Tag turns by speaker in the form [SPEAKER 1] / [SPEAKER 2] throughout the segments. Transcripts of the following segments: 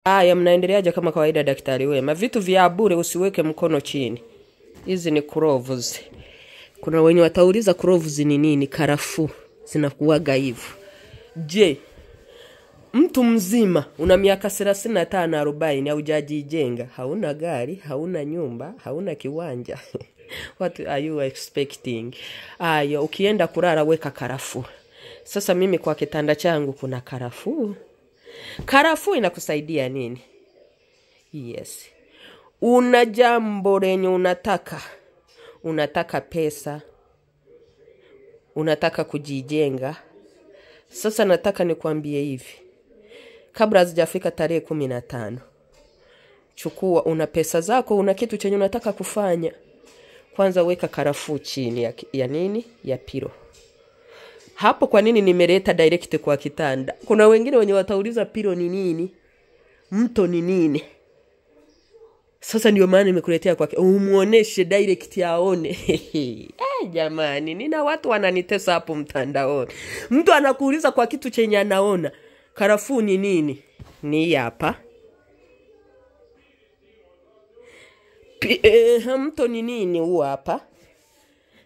[SPEAKER 1] Haya, mnaendeleaje kama kawaida daktari wema? Vitu vya bure usiweke mkono chini. Hizi ni gloves. Kuna wenye watauliza gloves ni nini? Karafuu zinakuwaga hivyo. Je, mtu mzima una miaka 35 40 haujajijenga, hauna gari, hauna nyumba, hauna kiwanja. What are you expecting? Ayo, ukienda kulala weka karafuu. Sasa mimi kwa kitanda changu kuna karafuu. Karafuu inakusaidia nini? Yes. Una jambo lenye unataka pesa, unataka kujijenga. Sasa nataka nikwambie hivi. Kabla hazijafika tarehe 15. Chukua una pesa zako, una kitu chenye unataka kufanya. Kwanza weka karafuu chini ya nini? Ya pilo. Hapo kwa nini nimeleta direct kwa kitanda? Kuna wengine wenye watauliza pilo ni nini? Mto ni nini? Sasa ndio maana nimekuletea kwake. Umuoneshe direct aone. Jamani, nina watu wananitesa hapo mtandaoni. Mtu anakuuliza kwa kitu chenye anaona. Karafuu ni nini? Ni hapa. Mto ni nini huu hapa?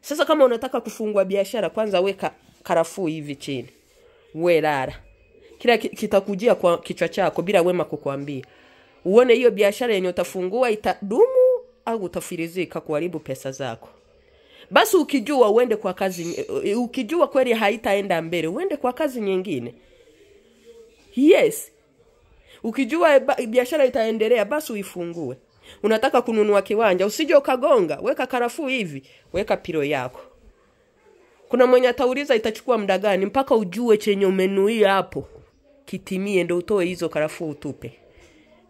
[SPEAKER 1] Sasa kama unataka kufungua biashara, kwanza weka karafuu hivi chini. Welala. Kila kitakujia kwa kichwa chako bila wema kukuambia. Uone hiyo biashara yenye utafungua itadumu au utafirizika kuharibu pesa zako. Basi ukijua uende kwa kazi, ukijua kweli haitaenda mbele, uende kwa kazi nyingine. Yes. Ukijua biashara itaendelea, basi uifungue. Unataka kununua kiwanja, usije ukagonga, weka karafuu hivi, weka pilo yako. Kuna mwenye atauliza itachukua muda gani mpaka ujue chenye umenuia hapo kitimie ndio utoe hizo karafuu utupe.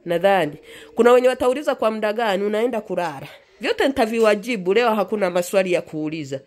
[SPEAKER 1] Nadhani kuna wenye watauliza kwa muda gani unaenda kulala. Vyote nitaviwajibu leo, hakuna maswali ya kuuliza.